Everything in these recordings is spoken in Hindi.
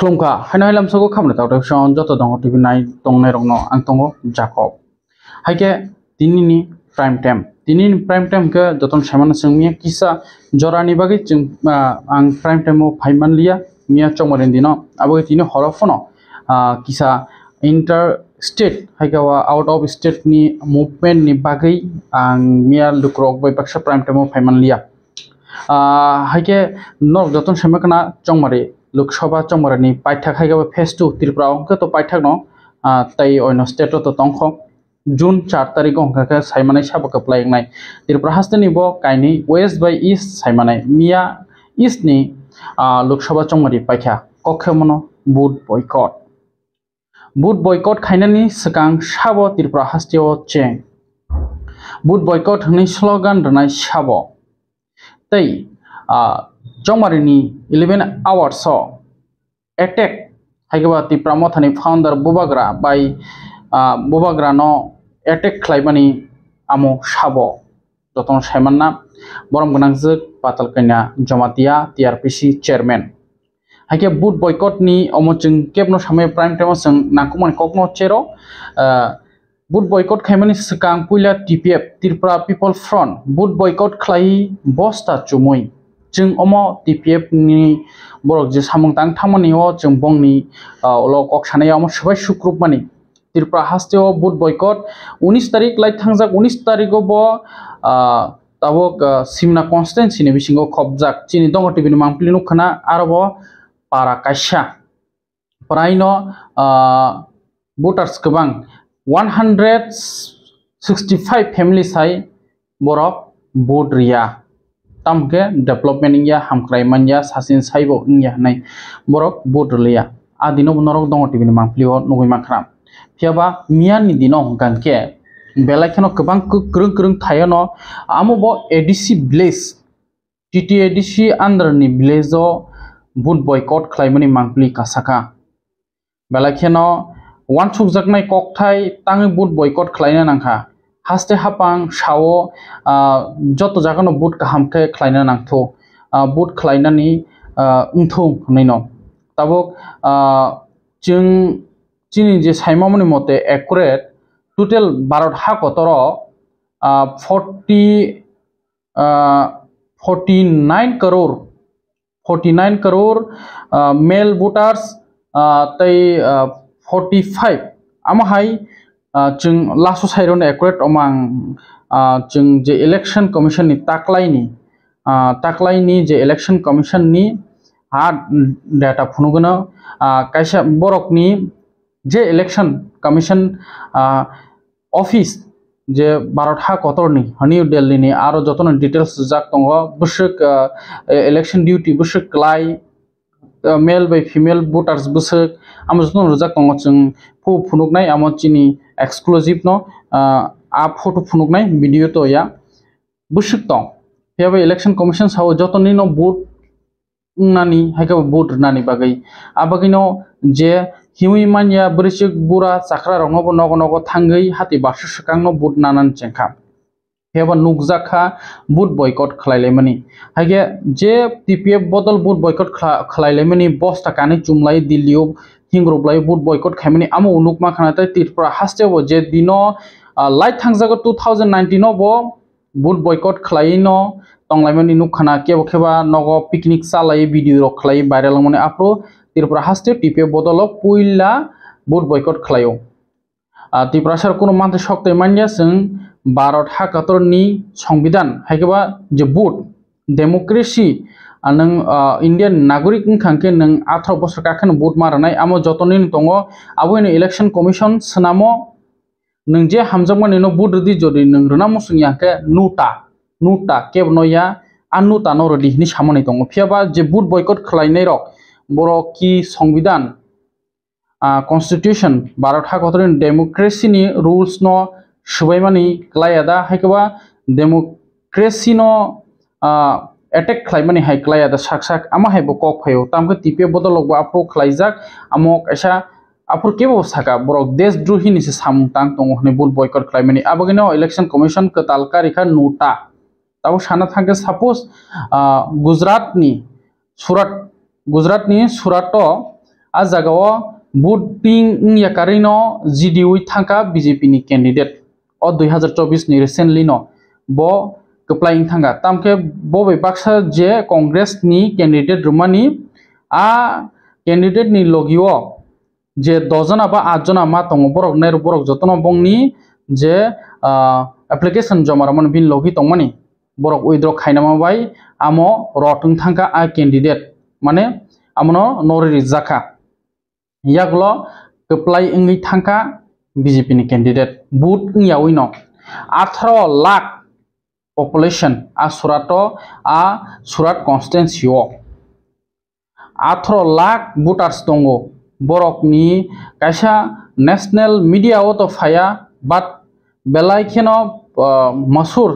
खुलुमखा हायना हायलाम सगो खामने ताव सन जत दङ टिभि नाय दंनाय रंनो आं दङ जाकब हायके दिननि प्राइम टाइम के जतन सामान जोंनिया किसा जरानि बागै जों आं प्राइम टाइमाव फाइमान लिया मिया चमरेन दिनो आबो तिनो हरफनो किसा इंटर स्टेट हायगावा आउट ऑफ स्टेट नि मूवमेंट नि बागै आं मिया लुक्रक बै बाक्सा प्राइम टाइमाव फाइमान लिया हायके नक जतन सामकना चमरे लोकसभा चमरनि पाठ्यक हायगावा फेस 2 त्रिपुरा अंक तो पाठ्यक न तै ओइनो स्टेट तो तंख जून 4 तारिख अंक साइमानाय साबक प्लायनाय त्रिपुरा हास्तेनि बो काइनि वेस्ट बाय ईस्ट साइमानाय मिया ईस्ट नि लोकसभा चमरि पाठ्या कखेमनो बुट बयकट खाइनानि सकां साबो त्रिपुरा हास्तेओ चें बुट बयकट हनै स्लोगान रनाय साबो तै चमरिनि 11 आवर्स अटैक हायगावा त्रिपुरा मथानि फाउंडर बुबाग्रा बाय बुबाग्रा नो अटैक खालायबानि आमो साबो जतन साइमानना बरम गनांजो पाताल कन्या जमातिया टीआरपीसी चेयरमैन हायके बुट बयकट नि अमोजों केबनो सामे प्राइम टाइम जों नाकुमान ककनो चेरो बुट बयकट खायमानि सकां पुइला टीपीएफ त्रिपुरा पीपल फ्रंट बुट बयकट खालाय बस्ता चुमुय जों अमो टीपीएफ नि बरक जे सामं तां थामनिओ जों बंनि लक अक्सानायाव अमो सबाय सुक्रुपमानि त्रिपुरा हास्तेओ बुट बयकट 19 तारिख लाइ थांजाक 19 तारिखआव बो ताबक सिमना कन्स्टिट्युएन्सि नि बिसिंगो खबजाक चिनि दङ टिभिनि मांप्लिनु खना आरोबो पारा काइसा प्रायनो वोटार्स गोबां 165 फैमिली साइ बरक वोट रिया तामके डेवलपमेंट या हामक्राइमान या सासिन साइबो इंया नै बरक वोट लिया आदिनो नरक दङ टिभिनि मांप्लिओ नगै माखरा फियाबा मियानि दिनो गांके बेलायखनो गोबां गोख्रों थायनो आमोबो एडीसी विलेज टीटीएडीसी आन्दारनि विलेजो बुट बयकट खालायमानि मांप्लि कासाका बेलायखनो वानसुक जाकनाय ककथाय ताङै बुट बयकट खालायनो नांखा हास्ते हापां सावो जत जागानो बुट काहामके खालायनो नांथो बुट खालायनानि उंथौ नैनो ताबक जों चिनि जे साइमामनि मते एक्युरेट टोटल भारत हाकतरो 49 करोड़ मेल वोटार्स तै 45 आमहाय जों लासो साइरन एक्युरेट अमां जों जे इलेक्शन कमिशन नि ताकलाइनि जे इलेक्शन कमिशन नि हा डाटा फुनुगनो काइसा बरकनि जे इलेक्शन कमिशन ऑफिस जे भारत हाकतरनि न्यू दिल्ली नि आरो जतन डिटेल्स जाक दङ बुसुक इलेक्शन ड्यूटी बुसुक क्लाइ मेल बाय फीमेल वोटार्स बुसुक आम जतन रजाक दङ जों फुनुगनाय आम चिनि एक्सक्लूसिव नो आ फोटो फुनुगनाय वीडियो तो या बुसुक दं बेयाव इलेक्शन कमिशन साव जतननि नो वोट नानि हायका वोट नानि बागै आबागिनो जे हिउइमानिया ब्रिसिक बुरा चाक्रा रंगबो नगो नगो थांगै हाति बासु सकांनो बुट नानान चेंखा हेबा नुकजाखा बुट बयकट खालायलेमनि हागे जे टीपीएफ बदल बुट बयकट खालायलेमनि बस्ता कानि चुमलाय दिल्लीयाव हिंग्रोबलाय बुट बयकट खायमनि आमो उनुकमा खानाय त्रिपुरा हास्तेबो जे दिनो लाइट थांजागो 2019 बो बुट बयकट खालायनो तंलायमनि नुखाना केबा नगो पिकनिक सालाय वीडियो खालाय भाइरल मने आपरो त्रिपुरा हास्ते टीपीएफ बदल पुइला बुट बयकट खालायो त्रिपुरा सर कोनो मानते शक्ति मानिया जों भारत हाकतरनि संविधान हायगबा जे बुट डेमोक्रेसी नों इंडियन नागरिक खांके नों 18 बोसोर काखन बुट मारनाय आमो जतननि दङ आबोनो इलेक्शन कमिशन सनामो नों जे हामजमानि नो बुट रदि जदि नों रना मुसुंयाके नुटा केबनया आनुता नो रदि नि सामनै दङ फियाबा जे बुट बयकट खालायनाय रक बरो की संविधान कन्स्टिट्यूशन भारत हाकतरनि डेमोक्रेसी नि रूल्स नो सुबायमानि क्लायादा हायकबा डेमोक्रेसी नो अटैक खालायमानि हाय क्लायादा साक आमा हायबो कक फायो तामके टीपीएफ बदलबो आपरो खालायजाक आमो कैसा आपुर केबो साका बरक देशद्रोही नि सामु तां दङ हने बुट बयकट खालायमानि आबगिनो इलेक्शन कमिशन कतालका रेखा नोटा ताबो साना थांगे सपोज गुजरात नि सुरत आ जागाओ बुटिं याकारिनो जीडीयू थांका बीजेपी नि कैंडिडेट और 2024 नि रिसेंटली नो बो कप्लाइंग थांगा तामके बबे बाक्सा जे कांग्रेस नि कैंडिडेट रुमानी आ कैंडिडेट नि लगियो जे 10 जना बा 8 जना मा तंग बरक नेर बरक जतन बंगनी जे एप्लीकेशन जमारमन बिन लगी तंगमानी बरक उइद्र खाइनामा बाय आमो रटुं थांका आ कैंडिडेट माने आमनो नोरि जाखा यागलो कप्लाई इंगि थांका बीजेपी नि कैंडिडेट बूथ याविनो 18 लाख पॉपुलेशन आ सुराट कॉन्स्टिट्यूएंसीओ 18 लाख वोटार्स दंगो बरकनी कायसा नेशनल मीडिया तो फाया बाट बेलाइखेनो मशहूर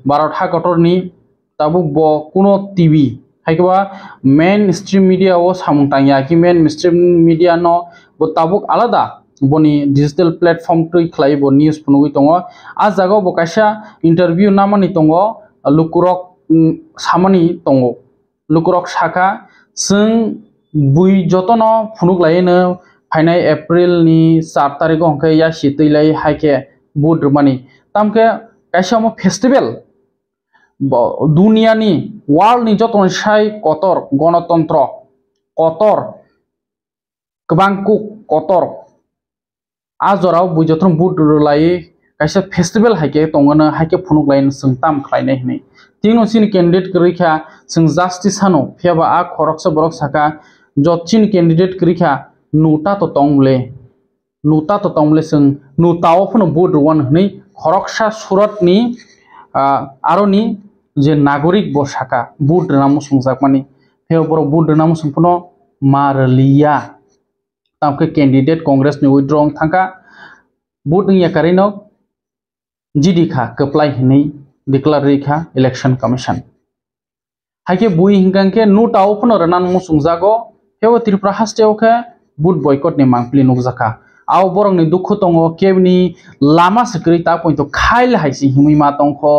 भारत हाकटरनी ताबुक बो कुनो टीवी हाइकबा मेन स्ट्रीम मीडिया वो सामुंटांया कि मेन स्ट्रीम मीडिया नो बो ताबुक आलादा बनी डिजिटल प्लेटफॉर्म तो खलाई बो न्यूज़ पुनुगि तंगो आ जागो बो कायसा इंटरव्यू नामानि तंगो लुकुरक सामानि तंगो लुकुरक साका जों बुई जतनो फुनुक लायनो फाइनाय एप्रिल नि 4 तारिख हंके या सितैलाय हाइके बुद रुमानि तामके कायसा मो फेस्टिवल दुनिया नि वर्ल्ड नि जतन साय कतर गणतंत्र कतर कबांकु कतर आजराव बुजत्रम बुद रुलाय कायसा फेस्टिवल हाइके तंगनो हाइके फुनुक लायनो जों ताम खालायनाय हनै तीन सिन कैंडिडेट करिखा जों जस्टिस हानो फेबा आ खरकसा बरक साका जचिन कैंडिडेट करिखा नुता तो तंगले जों नुताओ फनो बुद रुवान हनै खरकसा सुरत नि आरोनि जे नागरिक बसाका बुद नाम संजाक मानि फेव बर बुद नाम संपनो मारलिया तामके कैंडिडेट कांग्रेस नि विड्रॉ थांका बुद या कारिनो जीडीखा कप्लाई हनै डिक्लेयर रेखा इलेक्शन कमीशन हाइके बुई हिंगांके नुटाओ फनो रनान मुसुंजागो फेव त्रिपुरा हास्टेओके बुद बॉयकॉट नि मांगप्ली नुगजाका आव बरंग नि दुखु तंगो केबनि लामा सकरि ता पॉइंट खाइल हाइसि हिमै मा तंखो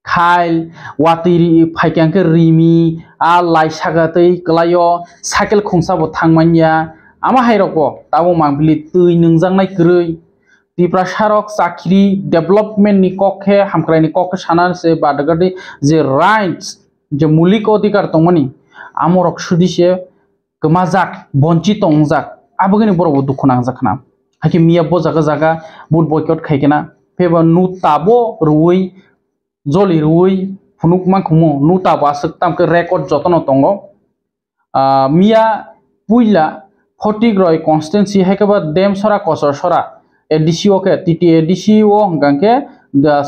खाइल वातिरि फाइकांके रिमी आ लाइसागातै क्लायो साइकेल खुंसाबो थांमानिया आमा हाइरको ताबो मांगप्ली तै नंजांनाय क्रै त्रिपुरा सारक साखिरि डेभलपमेंट नि कखे हामक्राइनि कखे साना से बादगदि जे राइट्स जे मौलिक अधिकार तंगमनि आमरक सुदिसे गमाजाक बंचित तंगजाक आबगनि बरबो दुखु नांजाखना हाइके मिया बजागा जागा बुद बॉयकॉट खाइकेना फेबा नु ताबो रुई जलि रुई फुनुक माखुमो नु ताबो आसक तामके रेकर्ड जतन तंगो मिया पुइला फटिग्रय कॉन्स्टिट्यूएंसी हाइकेबा देमसरा कसरसरा एडीसीओ के टीटी एडीसीओ हंगांके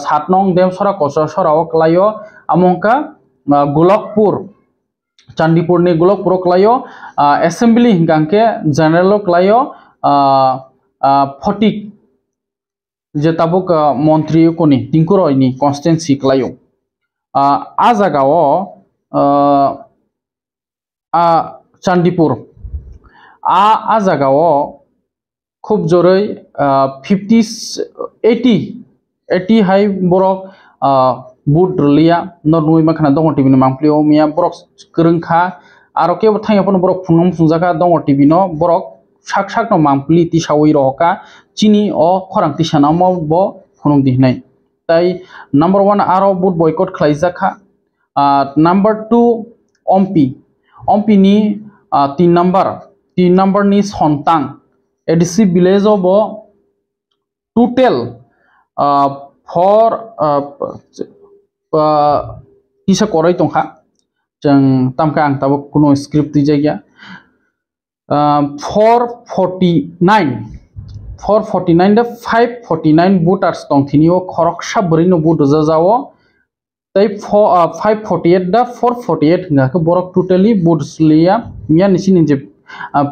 7 नং देमसरा कसरसराओ क्लायो आमंका गोलकपुर चांदीपुर ने गोलकपुर क्लायो असेंबली हिंगांके जनरल क्लायो फटिक जे ताबुक मंत्री कोनी तिंकुरयनि कॉन्स्टिट्यूएंसी क्लायो आ जागाओ चांदीपुर आ जागाओ खूब जोरै 80 हाई बरक बुद रलिया नरनुई माखना दङ टिभि नि मांगप्लियो मिया बरक गोरोंखा आरो के थांयापन बरक फुंगम फुंजाका दङ टिभि नो बरक साक साक न मांगप्लि तिसावै रहका चिनी अ खरां तिसानाम बो फुंग दिहनाय ताई नंबर 1 आरो बुद बॉयकॉट खालायजाखा नंबर 2 ओमपी नि 3 नंबर नि सन्तां एडीसी विलेज बो टोटल फॉर किसा कोराय तंखा जों तामका आं ताबो कुनो स्क्रिप्ट दिजाया 449 दा 549 वोटार्स दं थिनियो खरकसा बरिनो बुद जाजाओ तै 548 दा 448 गाके बरक टोटली बुदस्लिया मिया निसिनि जे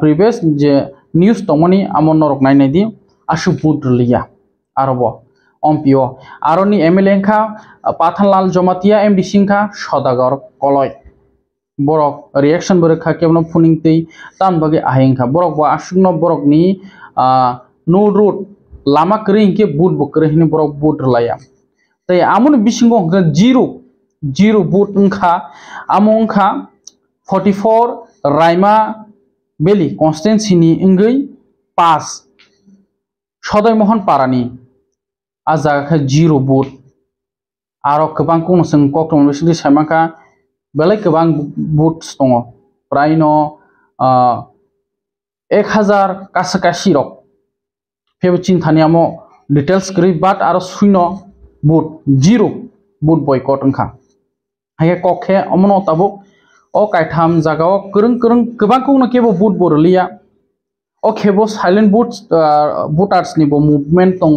प्रीवियस जे न्यूज़ तंगमनि आमन नरक नायनायदि आशु बुद लिया आरोबो ओमपीओ आरोनि एमएलए खा पाथानलाल जमातिया एमडी सिंखा सदागर कलय बरक रिएक्शन बरखा केवनो फुनिंगतै तान बगे आहिंखा बरक बा आशुनो बरकनि नो रूट लामा करिंके बुद बकरहिनि बरक बुद लाया तै आमुन बिसिंगो जीरो बुद उनखा आमोंखा 44 रायमा बेली कन्स्टिटेन्सिनि इंगै 5 सदय महन पारानि आजाखा 0 बुट आरो गोबां कोनो जों कक्टम बिसोरनि सायमाखा बेलाय गोबां बुट्स दङ प्राय न 1000 कासकासि रक फेब चिन्तानियामो डिटेल्स गरि बाट आरो सुइनो बुट 0 बुट बयकट ओंखा हाय कखे अमनो ताबो ओ कायथाम जागाव करं करं गोबां कोनो केबो बुट बरलिया ओ केबो साइलेंट बुटार्स निबो मुभमेंट दङ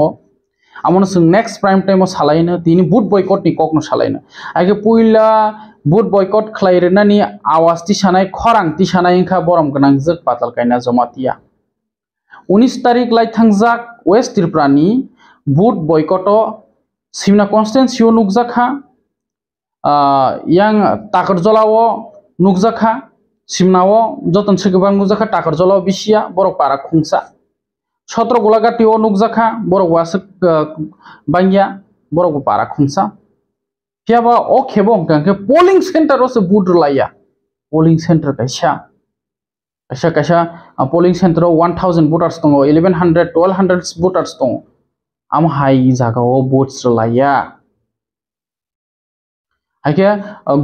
आमनो जों नेक्स्ट प्राइम टाइम सालायनो दिनि बुट बयकट नि ककनो सालायनो आगे पुइला बुट बयकट खलायरेनानि आवाज ति सानाय खरां ति सानाय इंखा बरम गनां जक पाताल कायना जमातिया 19 तारिख लाइ थांजाक waste त्रिपुरानि boot बयकटो सिमना कन्स्टिटेन्सियाव नुकजाखा yang takarjolawo nukjaka simnawo joton segobang nukjaka takarjolawo bisia borok para khungsa sotro golagatiwo nukjaka borok wasuk bangya borok para khungsa piaba o khebo hangke polling center ose budrlaya polling center kaisa polling center 1000 voters tongo 1100 1200 voters tongo am hai jagao votes laya हाइके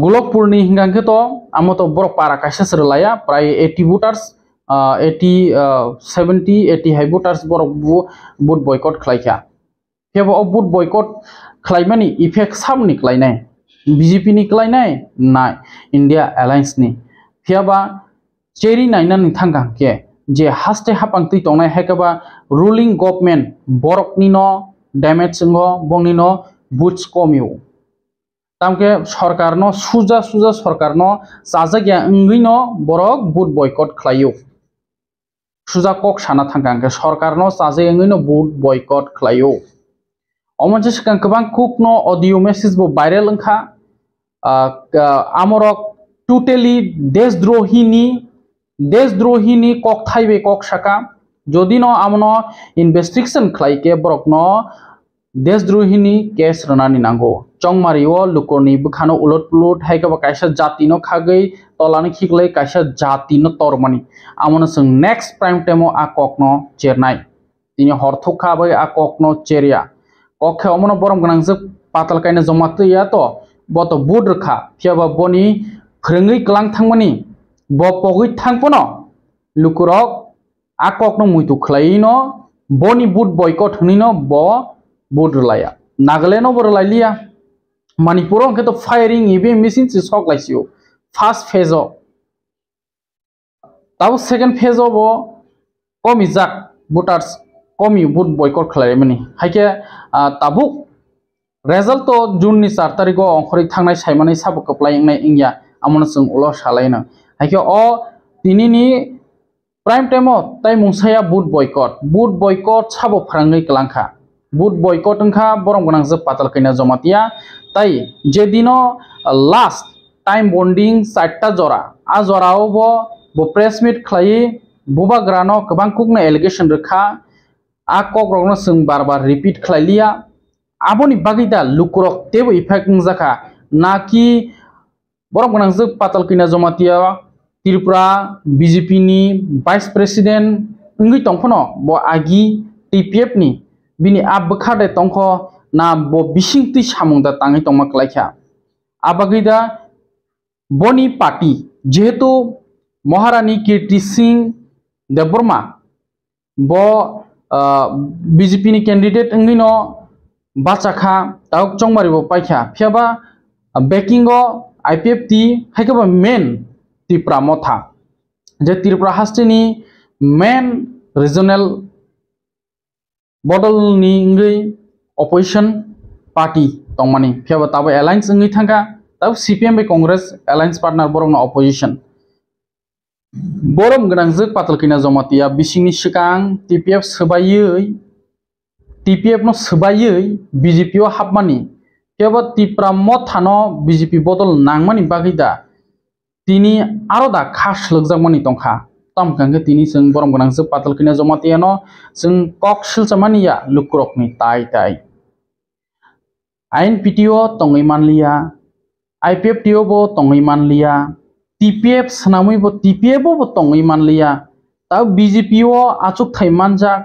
गोलकपुरनि हिंगांके तो आमो तो बरक पारा कायसा सरलाया प्राय 80 वोटर्स 80 70 80 हाइ वोटर्स बरक बुट बयकट खलायखा फेबो बुट बयकट खलायमानि इफेक्ट सामनि खलायनाय बीजेपी नि खलायनाय ना इंडिया अलायंस नि फेबा चेरी नायनानि थांगांके जे हास्ते हापांति तंनाय हायकाबा रुलिंग गवर्नमेंट बरकनि न डैमेज संगो बंनि न बुट्स कमियो तामके सरकार न सुजा सरकार न साजागिया इंगै न बरक बुट बयकट खलायो सुजा कक साना थांगांके सरकार न साजे इंगै न बुट बयकट खलायो अमनसे सिगां गोबां कुक न ऑडियो मेसेज बो भाइरल ओंखा आमरक टोटली देशद्रोहिनी कक थाइबे कक साका जदि न आमनो इन्वेस्टिगेशन खलायके बरक न देशद्रोहिनी केस रनानि नांगौ चंगमारियो लुकरनि बखानो उलट पुलट हायकाबा कायसा जाति न खागै तलानि खिगलै कायसा जाति न तरमानि आमनो जों नेक्स्ट प्राइम टाइम आ कक न चेरनाय दिनि हरथखाबै आ कक न चेरिया कखे अमनो बरम गनां जक पाताल कायना जमातैया तो बत बुट रखा फियाबा बनि फोरोङै गलां थांमानि ब पगै थांपनो लुकुरक आ कक न मुइतु खलायै न बनि बुट बयकट हनि न ब बुट रलाया नागालैंड बर लाइलिया मणिपुर के तो फायरिंग इबे मिसिन से सक लाइसियो फर्स्ट फेज तब सेकंड फेज बो कमी जाक वोटर्स कमी बुट बयकट खलाय माने हाइके ताबु रिजल्ट तो जून नि 4 तारिख अंखरि थांनाय सायमानै साबो कप्लायनाय इंया आमन जों उल सालायनो हाइके अ दिनिनि प्राइम टाइम ताइ मुंसाया बुट बयकट साबो फाराङै गलांखा बुट बयकट ओंखा बरम गनां जब पाताल कैना जमातिया ताई जे दिनो लास्ट टाइम बॉन्डिंग 4टा जरा आ जराव बो प्रेस मीट खलायै बुबा ग्रानो गोबां कुकनो एलिगेशन रखा आ ककरकनो जों बार बार रिपीट खलायलिया आबोनि बागैदा लुकुरक तेबो इफेक्ट जाखा नाकि बरम गनां जब पाताल कैना जमातिया त्रिपुरा बीजेपी नि वाइस प्रेसिडेंट इंगै तंफनो बो आगि टीपीएफ नि बिनि आबखादे तंखो ना बो बिसिंति सामुंदा ताङै तंमा खलायखा आबागैदा बनि पार्टी जेहेतु महारानी कीर्ति सिंह देवबर्मा बो बीजेपी नि कैंडिडेट इंगै न बाचाखा ताउक चंगमारि बो पाइखा फियाबा बेकिंगो आईपीएफ टी हायकाबा मेन त्रिपुरा मथा जे त्रिपुरा हास्टेनि मेन रीजनल बदलनि इंगै अपोजिशन पार्टी तंमानि फियाबा ताबो अलायंस इंगै थांगा ताब सीपीएम बे कांग्रेस अलायंस पार्टनर बरंनो अपोजिशन बरम गनां जक पाताल कैना जमातिया बिसिंनि सिगां टीपीएफ न सोबायै बीजेपी ओ हाबमानि फियाबा त्रिपुरा मथानो बीजेपी बदल नांमानि बागैदा तिनि आरो दा खास लोगजामानि तंखा तम कांगे तिनि जों बरम गनां जक पाताल कैना जमातिया न जों कक सिलचामानिया लुकुरकनि ताई आईएनपीटीओ तंगै मानलिया आईपीएफटीओ बो तंगै मानलिया टीपीएफ सनामै बो टीपीएफ बो तंगै मानलिया ता बीजेपी ओ आचुक थाइमानजा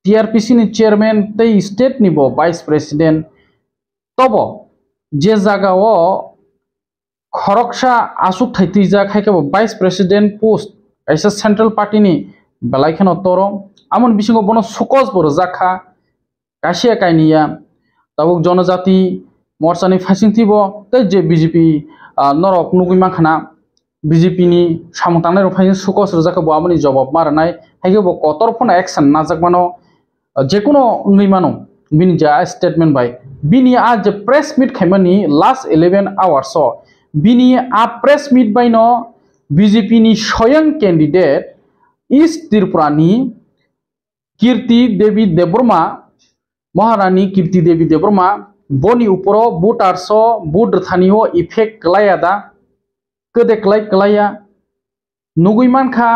टीआरपीसी नि चेयरमैन तै स्टेट नि बो वाइस प्रेसिडेंट तबो जे जागा ओ खरकसा आचुक थाइतैजा खायके बो वाइस प्रेसिडेंट पोस्ट ऐसा सेंट्रल पार्टी नि बेलायखनो तोरो आमन बिसिंगो बनो सुकस बर जाखा काशिया कायनिया तबुक जनजाति मोर्चा नि फासिंथिबो तै जे बीजेपी नरक नुगुइ माखाना बीजेपी नि सामंतांनाय रफाय सुकस रजाखा बो आमनि जवाब मारनाय हायके बो कतर फन एक्शन नाजाकमानो जेकुनो ngैमानो बिनि जा स्टेटमेंट बाय बिनि आ जे प्रेस मीट खायमानि लास्ट 11 आवर्स बिनि आ प्रेस मीट बायनो बीजेपी नि स्वयं कैंडिडेट ईस्ट त्रिपुरानि कीर्ति देवी देबवर्मा महारानी कीर्ति देवी देबवर्मा बनि उपरो बुट आरसो बुट रथानिओ इफेक्ट कलायादा कदे कलाया नुगुइमानखा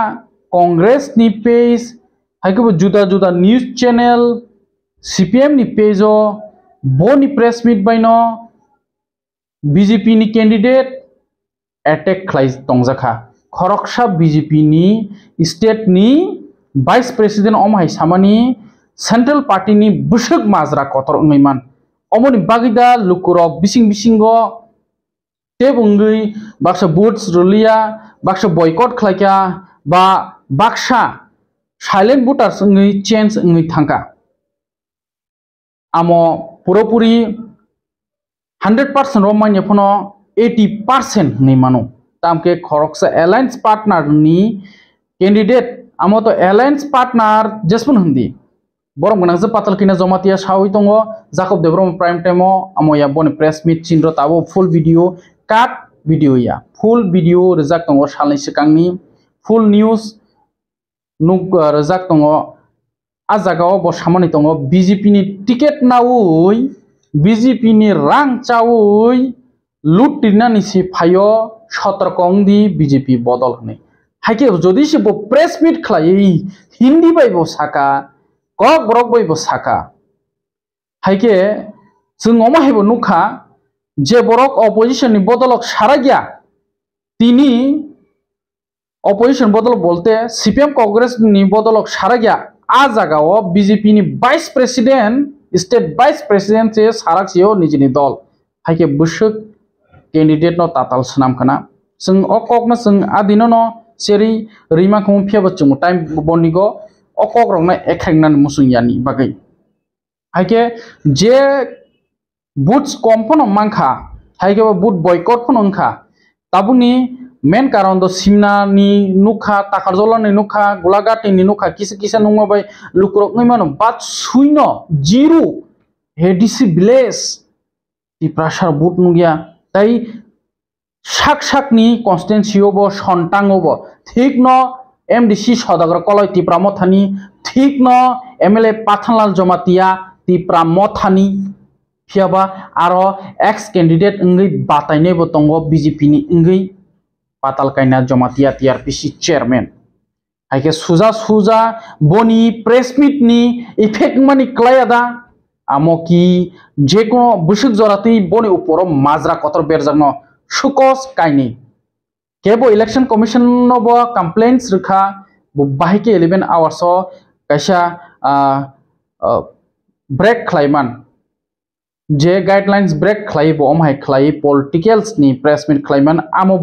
कांग्रेस नि पेज हायके जुदा जुदा न्यूज चैनल सीपीएम नि पेजो बनि प्रेस मीट बायनो बीजेपी नि कैंडिडेट अटैक खलाय तंगजाखा खरकसा बीजेपी नि स्टेट नि वाइस प्रेसिडेंट अमहाय सामानि सेंट्रल पार्टी नि बुसुक माजरा कतर ngैमान अमनि बागिदा लुकुरक बिसिं बिसिंगो तेबुंगै बाक्सा बुट्स रुलिया बाक्सा बॉयकॉट खलायका बा बाक्सा साइलेंट वोटार्स ngै चेंज ngै थांका आमो पुरोपुरी 100% रोमान्य फनो 80% नहीं मानो तामके खरकसा अलायंस पार्टनर नि कैंडिडेट आमो तो अलायंस पार्टनर जसपुन हिंदी बरम गनांगजे पातल किना जमातिया सावि दंगो जाकब देब्रम प्राइम टाइमो आमो या बने प्रेस मीट चिन्र ताबो फुल वीडियो काट वीडियो या फुल वीडियो रजाक दंगो सालनि सिगांनि फुल न्यूज नुक रजाक दंगो आ जागाव ब सामानि दंगो बीजेपी नि टिकेट नावै बीजेपी नि रां चावै लुट टिनानि सि फायो सतरकंदी बीजेपी बदल हनै हायके जदि से बो प्रेस मीट खलायै हिंदी बायबो साका कक ब्रक बायबो साका हायके जों अमाहायबो नुखा जे बरक अपोजिशन नि बदलक सारा गया तिनी अपोजिशन बदल बोलते सीपीएम कांग्रेस नि बदलक सारा गया आ जागाव बीजेपी नि vice president state wise president से साराक्सियो निजिनि दल हायके बुसुक कैंडिडेट न ताताल सनाम खाना जों अकक न जों आदिनो न सेरि रिमा खौ फियाबो जों टाइम बनिगो अकक रंना एखांनान मुसुयानि बागै हायके जे बुट्स कम्पन मांखा हायके बुट बॉयकॉट फन अंखा ताबुनि मेन कारण दो सिमना नि नुखा ताकारजला नि नुखा गुलागाटी नि नुखा किसे किसे नुंगो बाय लुकुरक नै मानो बात सुइनो जिरु हेडिसि विलेज ति प्रासार बुट नुगिया ताई शाक शाक नि कन्स्टिट्युएन्सियोबो सन्तांगोबो ठीक न एमडीसी सदागर कलय तिप्रा मथानि ठीक न एमएलए पाथानलाल जमातिया तिप्रा मथानि फियाबा आरो एक्स कैंडिडेट इंगै बातायनेबो दंगो बीजेपी नि इंगै पाताल कायना जमातिया टीआरपीसी चेयरमैन हायके सुजा सुजा बनी प्रेस मीट नि इफेक्ट मानि क्लायादा आमोकी जेको बुसुक जराती बनी ऊपर माजरा कतर बेरजानो सुकस कायनि केबो इलेक्शन कमिशन नबो कंप्लेंट्स रखा बो बाहिके 11 आवर्स कैसा ब्रेक खलायमान जे गाइडलाइंस ब्रेक खलाय बो अमहाय खलाय पॉलिटिकल्स नि प्रेस मीट खलायमान आमो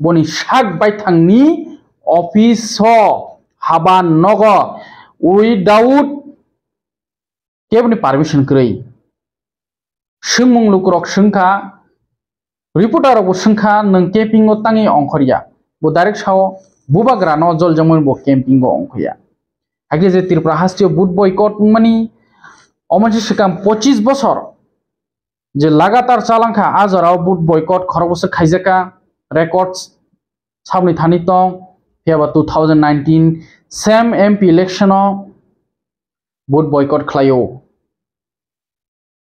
बनी शाक बायथांनि ऑफिस हाबा नग विदाउट केबनि परमिशन क्रय लुकुरक संखा रिपोर्टर बो संखा नों कैंपिंग तांगी अंखरिया बो डायरेक्ट साव बुबाग्रा न जल जमन बो कैंपिंग अंखया आगे जे त्रिपुरा हास्टियो बुट बॉयकॉट मानी अमनसे सिगां 25 बছर जे लगातार चालांखा आजराव बुट बॉयकॉट खरबसे खाइजाका रेकॉर्ड्स सामने थानी दं फेबा 2019 सेम एमपी इलेक्शन बुट बॉयकॉट खलायो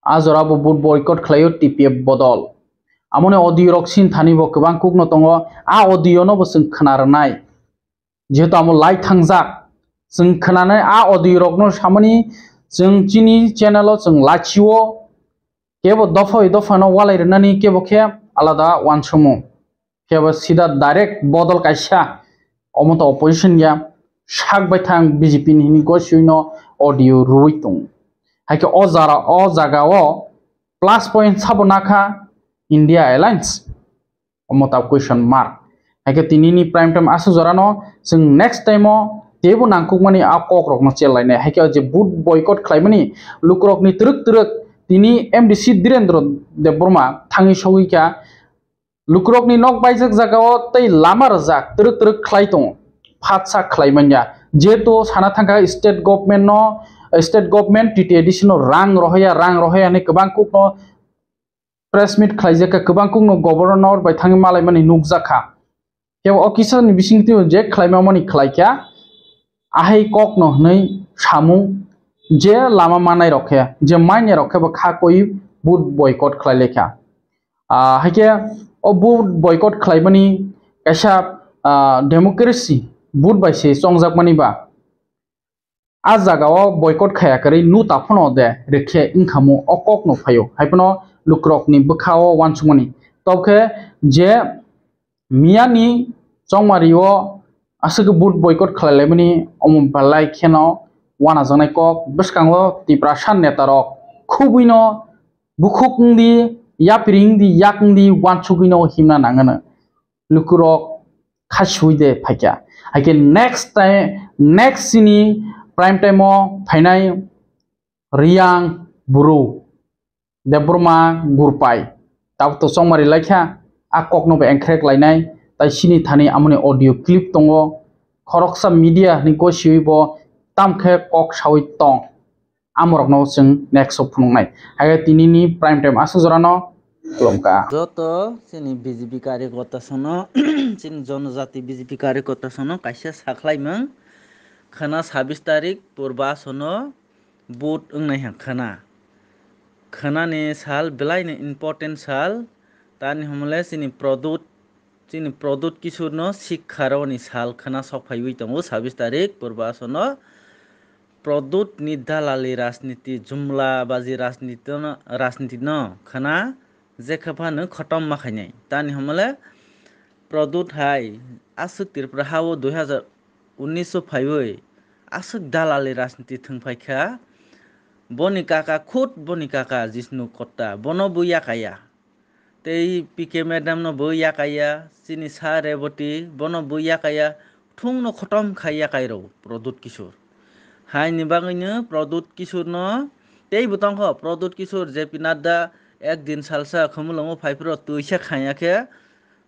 आजराव बुट बॉयकॉट खलायो टीपीएफ बदल आमने ऑडियो रक्सिन थानी बो गोबां कुगनो दङ आ ऑडियो नो जों खोनारनाय जेहेतु आमो लाइट थांजाक जों खोनानाय आ ऑडियो रकनो सामनि जों चिनि चैनल जों लाचियो केबो दफा दफानो वालायरनानि केबो के आलादा वान समो केबो सीधा डायरेक्ट बदल कायसा अमत अपोजिशन या sak bai thang BJP ni go suino audio rui tung haike o jaga o plus point sabonaka India Airlines omota question mark haike tinini prime time asu jorano sing next time o tebo nangkukmani a kok rok no chelaine haike je boot boycott khlaimani lukrok ni truk tini MDC Direndra Deborma thangi sogika lukrok ni nok baijak jagao tei lama rajak truk khlai tong phatsa khlaimanya jeto sana thangka state government TTDC no rang rohaya ni kebang kuk no press meet khlaijaka kebang kuk no governor bai thangi malai mani nukjaka kebo okisa ni bisingti je khlaimamani khlaikya ahai kok no nei samung je lama manai rokhe je maine rokhe ba kha koi boot boycott khlailekha haike o boot boycott khlaimani kaisa democracy boot bai se chongjak ba a jagao boycott khayakari nu taphono de rekhe ingkhamu okok no phayo haipono lukrok ni bukhao wansumani tobkhe je miani chongmario asuk boot boycott khlaimani omum balai kheno wana janai kok biskango tiprasan netarok khubuino bukhukndi yapringdi yakndi wansugino himna nangana lukurok khasuide phakya haike next sini prime time o phainai Riyang Buru Deborma Gurpai tab to songmari laikha akok no be engkrek lainai tai sini thani amoni audio clip tongo khoroksa media ni go sibo tamkhe kok sawi tong amorok no sing next of phunungnai haike tinini prime time asujorano lomka joto sini BJP कार्यकर्ता sono sini जनजाति BJP कार्यकर्ता sono kaisa saklaimang khana 26 tarik purba sono boot ungnai ha khana ni sal belai ni important sal tani humle sini product kisur no sikharo ni sal khana sophaiwi tongo 26 tarik purba sono product ni dalali rajniti jumla baji rajniti no khana je khapano khatam makhainai tani humle product hai asuk tirpura hawo 2019 asuk dalali rajniti thungphaikha boni kaka Jishnu Kotta bono buya kaya tei PK madam no buya kaya sini sare boti bono buya kaya thung no khatam khaya kairo product kisur hai ni bangino product kisur no tei butang kho product kisur je pinada ekdin salsa khumulongo phaipro tuisa khaya khe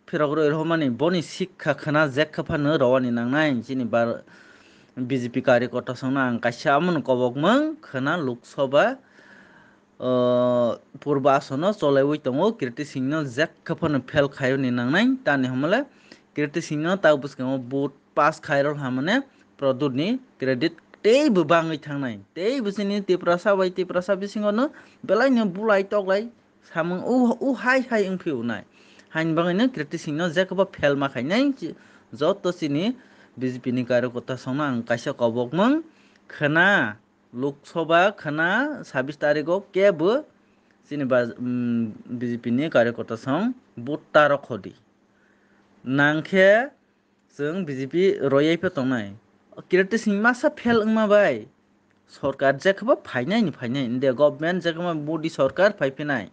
phirogro erhomani boni sikha khana jekhaphano rawani nangnai sini bar BJP कार्यकर्ता sono ang kaisa amon kobokmang khana Lok Sabha purba sono cholaiwi tongo Kirti Singh no jekhaphano fail khayo ni nangnai tani humle Kirti Singh no taubuskango boot pass khairol hamane product ni credit tei bubangi thangnai tei busini tiprasa bisingo no belai no bulai toklai samung u hai ungphiu nai hain bangino Kirti Singh no jekhapa fail ma khainai joto sini BJP ni कार्यकर्ता sono ang kaisa kobokmang khana Lok Sabha khana 26 tariko kebo sini BJP ni कार्यकर्ता song botta rokhodi nangkhe jeng BJP royai pe tongnai Kirti Singh masa fail ungma bai sarkar jekhaba phainai India government jekhama modi sarkar phaipinai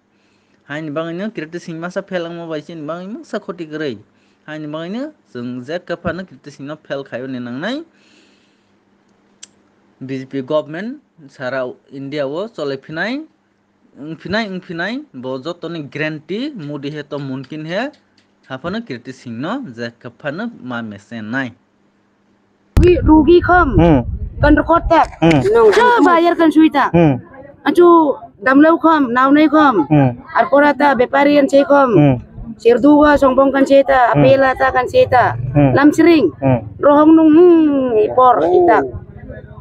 hain bangino Kirti Singh masa fail ungma bai sin bangino sa khoti grei hain bangino jeng jekhapano Kirti Singh no fail khayo ni nangnai BJP government sara India o cholaifinai ungfinai bo jotoni guarantee modi he to mumkin he hafano Kirti Singh no jekhapano ma mesenai rugi kham kan rekotek ja bayar kan suita acu damlau kham naunai kham arporata beparian sei kham sirduwa songbong kan seita apela ta kan seita lam sering rohong nung ipor itak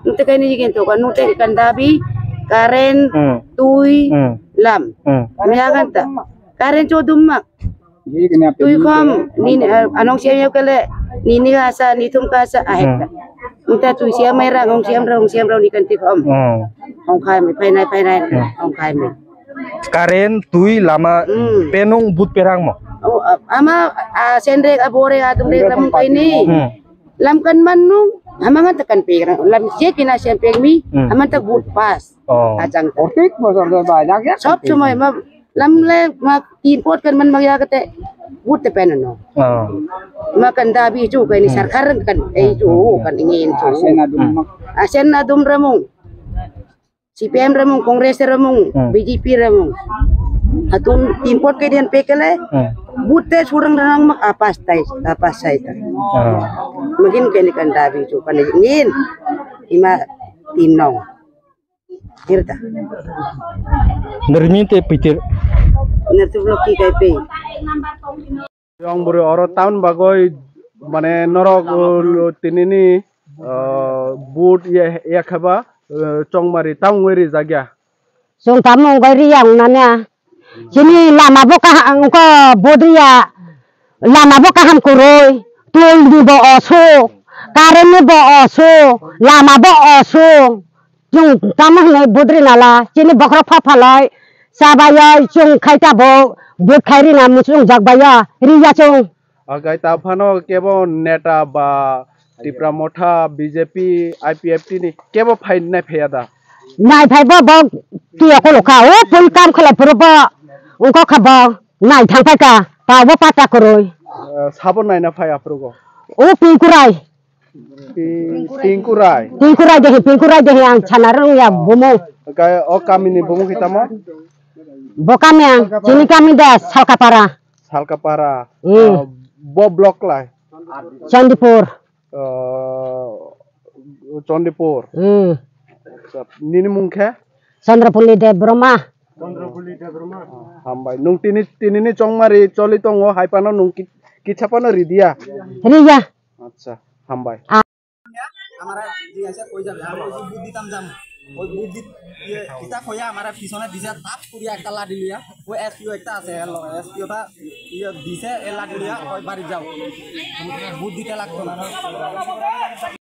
nte kani jigen to kan nute kan dabi karen tui lam mea kan ta karen chodum mak tui kham ni anong siya kale ni asa ni tum kasa ahek nte tui siya mai ra ngong siam ra ni kan ti kham ong khai me phai nai ong khai me karen tui lama penung but perang mo ama sendrek abore atum dek lam kaini lam kan manu Amangan tekan pek lam cek ina sian pek mi aman tak but pas acang Ortik bosor banyak ya. sob cuma ma lam le ma tin pot kan man magya kate but te penono makan dabi ju kan ni sarkar kan ju kan ingin ju asen adum ramung CPM ramung kongres ramung BJP ramung atun tin pot kedian pekele butte surang ranang mak apa sai mungkin kini kan dabi ju kan ingin ima tinong kirta Nermi te pikir. nertu bloki kai pe Yang beri orang tahun bagoi mana norok tinini boot ya khaba cong mari tahun weri jagya. Sung tamu gari yang nanya. Sini lama boka angko bodria lama boka ham kuroi tul di bo oso karen ni bo oso lama bo oso jung tamu ne bodri nala sini bokro phaphalai sabaya chung khaita bo bot khairi na musung jagbaya riya chung Agai tapano kebo neta ba tipra motha BJP IPFT ni kebo find na pheyada. nai phai bo bo kia ko lokha o pun kam khala proba ungko khaba nai thang phai ka pa bo pata koroi Sabon nai na phai aprogo. o pingkurai Pingkurai. dehi ang chanarung ya bomo Agai o kami ni bomo kita mo bokam yang sini kami dah salkapara Salkapara. Hmm. Bo block lai. Candipur Chondipur. Nini mungkhe. Chandrapuli de Brahma Hambai nung tini ni chongmari choli tongo haipano nung kichapano ridia. Riya Acha hambai. हमारा जी ऐसे कोई जब हम लोग बुद्धि तम जम वो बुद्धि ये किता खोया हमारा पिछोने दिशा ताप कुरिया एक तला दिलिया वो एसपीओ एक ता से हेलो एसपीओ था ये दिशा एला दिलिया और बारी जाओ बुद्धि तला को